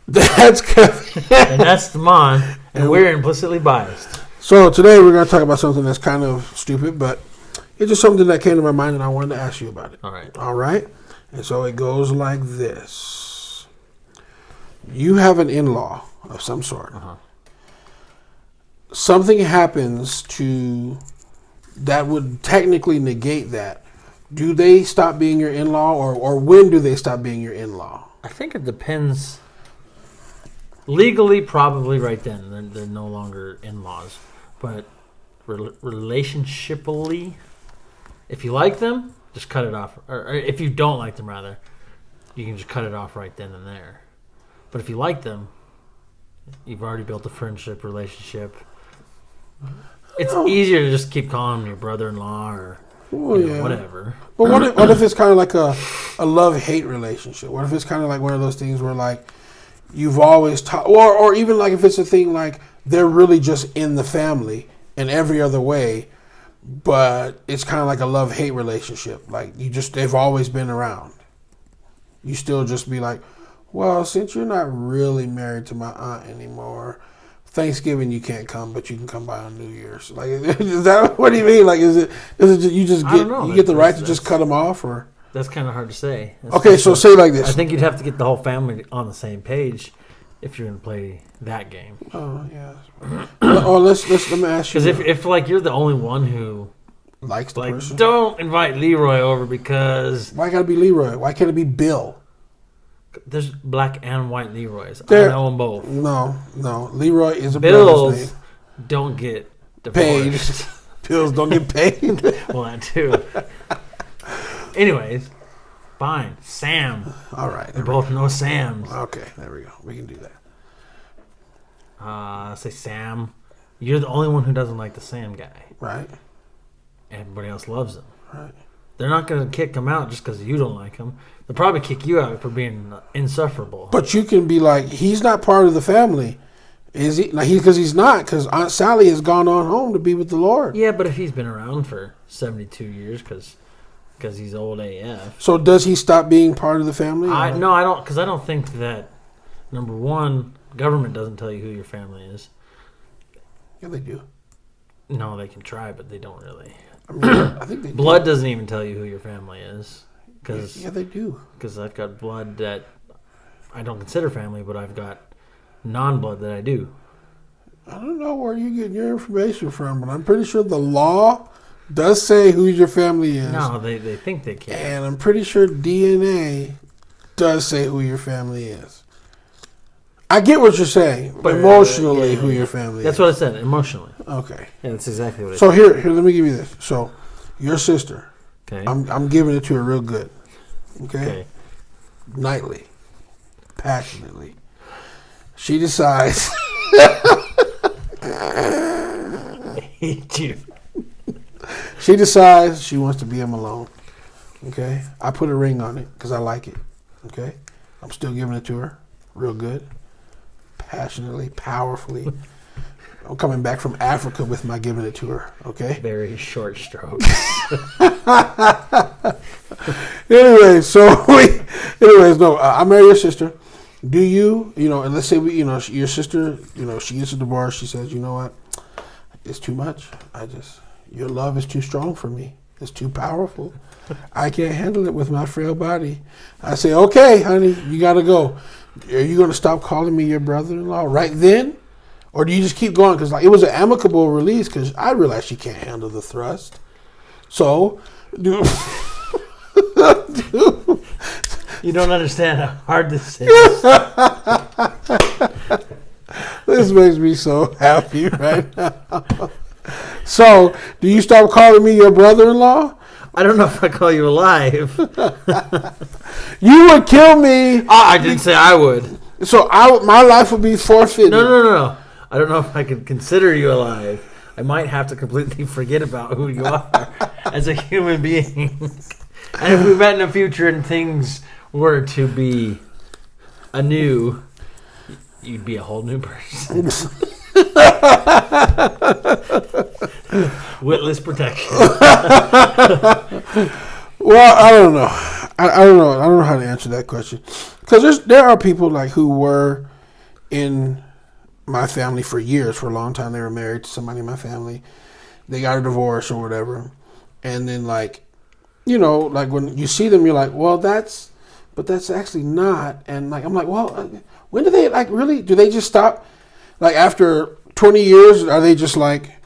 That's Kevin. And that's Damon. And we're implicitly biased. So today we're going to talk about something that's kind of stupid, but it's just something that came to my mind and I wanted to ask you about it. All right. All right? And so it goes like this. You have an in-law of some sort. Uh-huh. Something happens to that would technically negate that. Do they stop being your in-law, or when do they stop being your in-law? I think it depends. Legally, probably right then. They're no longer in-laws. But relationshipally, if you like them, just cut it off. Or if you don't like them, rather, you can just cut it off right then and there. But if you like them, you've already built a friendship, relationship. It's easier to just keep calling them your brother-in-law or whatever. But what if it's kind of like a love-hate relationship? What if it's kind of like one of those things where like you've always taught, or even like if it's a thing like they're really just in the family in every other way, but it's kind of like a love-hate relationship. Like they've always been around. You still just be like, well, since you're not really married to my aunt anymore, Thanksgiving you can't come, but you can come by on New Year's. Like, is that what do you mean? Like, is it just, you just get the right to just cut them off, or? That's kind of hard to say. Okay, so say like this. I think you'd have to get the whole family on the same page if you're going to play that game. Oh yeah. Let me ask you. Because if like you're the only one who likes the person, don't invite Leroy over because why gotta be Leroy? Why can't it be Bill? There's black and white Leroys. I know them both. No. Leroy is a Bills brother's name. Don't get divorced. Paid. Bills don't get paid. Well, that too. Anyways, fine. Sam. All right. We both know Sam's. Okay, there we go. We can do that. Say Sam. You're the only one who doesn't like the Sam guy. Right. Everybody else loves him. Right. They're not going to kick him out just because you don't like him. They'll probably kick you out for being insufferable. But you can be like, he's not part of the family. Is he? Because he's not. Because Aunt Sally has gone on home to be with the Lord. Yeah, but if he's been around for 72 years because he's old AF. So does he stop being part of the family? No, I don't. Because I don't think that, number one, government doesn't tell you who your family is. Yeah, they do. No, they can try, but they don't really. I mean, I think they blood doesn't even tell you who your family is. Yeah, they do. Because I've got blood that I don't consider family, but I've got non-blood that I do. I don't know where you get your information from, but I'm pretty sure the law does say who your family is. No, they think they can. And I'm pretty sure DNA does say who your family is. I get what you're saying, but emotionally who your family is. That's what I said, emotionally. Okay. Yeah, that's exactly what I said. So here, let me give you this. So, your sister, okay. I'm giving it to her real good. Okay? Nightly. Passionately. She decides. I hate you. She decides she wants to be him alone. Okay? I put a ring on it because I like it. Okay? I'm still giving it to her real good. Passionately, powerfully. I'm coming back from Africa with my giving it to her. Okay? Very short strokes. I marry your sister. Do you, and let's say your sister, she gets a divorce. She says, you know what? It's too much. Your love is too strong for me. It's too powerful. I can't handle it with my frail body. I say, okay, honey, you got to go. Are you going to stop calling me your brother-in-law right then? Or do you just keep going? Because it was an amicable release because I realized she can't handle the thrust. So, you don't understand how hard this is. This makes me so happy right now. So, do you stop calling me your brother-in-law? I don't know if I call you alive. You would kill me. I didn't say I would. So my life would be forfeited. No. I don't know if I could consider you alive. I might have to completely forget about who you are as a human being. And if we met in the future and things were to be anew, you'd be a whole new person. Witless protection. Well, I don't know. I don't know how to answer that question because there are people who were in my family for years. For a long time, they were married to somebody in my family. They got a divorce or whatever, and then like, you know, like when you see them, you're like, well, that's actually not. And like, I'm like, well, when do they like really? Do they just stop? Like after 20 years, are they just like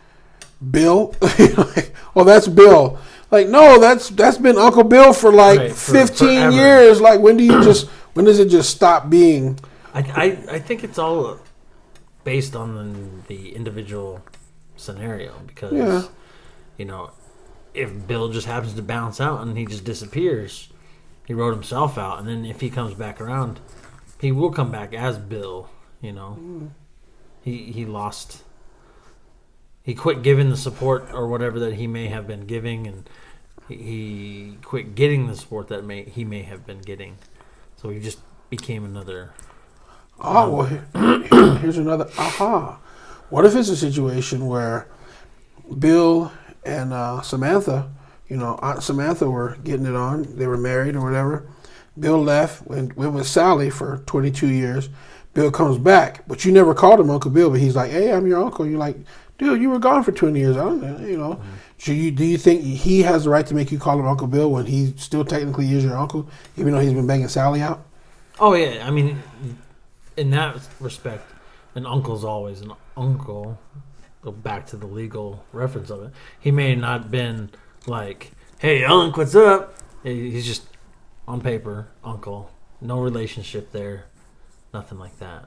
Bill? Like, well, that's Bill. Like, no, that's been Uncle Bill for like Right, 15 forever. years. Like, when does it just stop being? I think it's all based on the individual scenario because, Yeah. you know, if Bill just happens to bounce out and he just disappears, he wrote himself out. And then if he comes back around, he will come back as Bill, you know. He lost. He quit giving the support or whatever that he may have been giving, and he quit getting the support that he may have been getting. So he just became another. Oh, well, here's another aha. What if it's a situation where Bill and Samantha, you know, Aunt Samantha were getting it on. They were married or whatever. Bill left, went with Sally for 22 years. Bill comes back, but you never called him Uncle Bill, but he's like, hey, I'm your uncle. You're like, dude, you were gone for 20 years. I don't know, you know. Do you think he has the right to make you call him Uncle Bill when he still technically is your uncle, even though he's been banging Sally out? Oh, yeah. I mean, in that respect, an uncle's always an uncle. Go back to the legal reference of it. He may not have been like, hey, Unc, what's up? He's just, on paper, uncle. No relationship there. Nothing like that.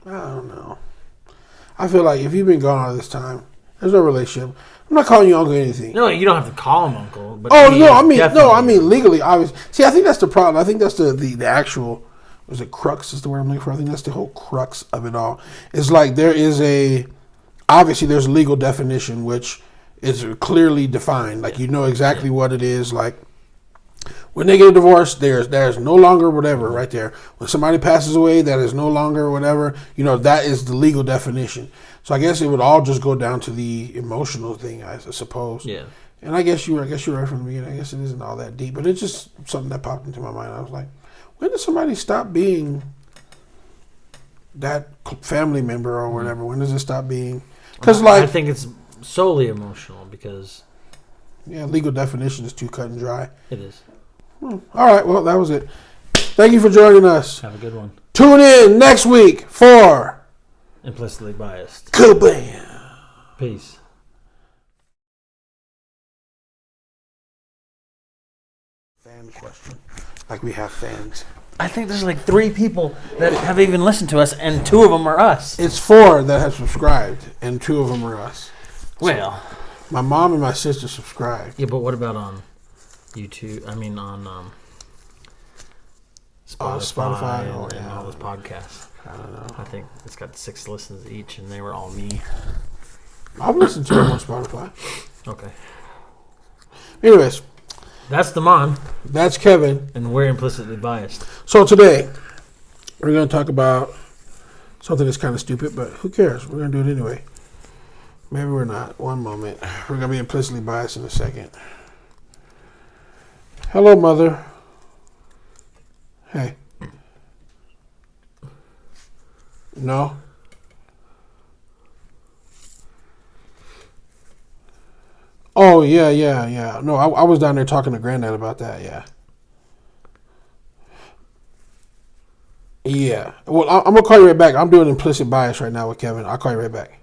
I don't know. I feel like if you've been gone all this time, there's no relationship. I'm not calling you uncle or anything. No, you don't have to call him uncle. But I mean legally, obviously. See, I think that's the problem. I think that's the actual, was it crux is the word I'm looking for? I think that's the whole crux of it all. It's like there's a legal definition which is clearly defined. Like you know exactly what it is. Like when they get a divorce, there's no longer whatever right there. When somebody passes away, that is no longer whatever. You know, that is the legal definition. So I guess it would all just go down to the emotional thing, I suppose. Yeah. And I guess you're right from the beginning. I guess it isn't all that deep, but it's just something that popped into my mind. I was like, when does somebody stop being that family member or whatever? When does it stop being? Because I think it's solely emotional because legal definition is too cut and dry. it is. All right, well, that was it. Thank you for joining us. Have a good one. Tune in next week for Implicitly Biased. Kabam. Peace. Fan question. Like we have fans. I think there's like 3 people that have even listened to us, and 2 of them are us. It's 4 that have subscribed, and 2 of them are us. Well, My mom and my sister subscribed. yeah, but what about on YouTube? I mean, on Spotify and all those podcasts. I don't know. I think it's got 6 listens each, and they were all me. I've listened to them on Spotify. Okay. Anyways, That's the Mon, that's Kevin. and we're implicitly biased. So today, we're going to talk about something that's kind of stupid, but who cares? We're going to do it anyway. Maybe we're not. One moment. We're going to be implicitly biased in a second. Hello, Mother. Hey. No? Oh, yeah. No, I was down there talking to Granddad about that, yeah. Yeah. Well, I'm going to call you right back. I'm doing implicit bias right now with Kevin. I'll call you right back.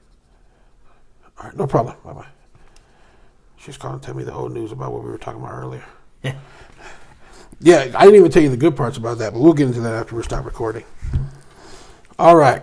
All right, no problem. Bye-bye. She's calling to tell me the whole news about what we were talking about earlier. Yeah, I didn't even tell you the good parts about that, but we'll get into that after we stop recording. All right.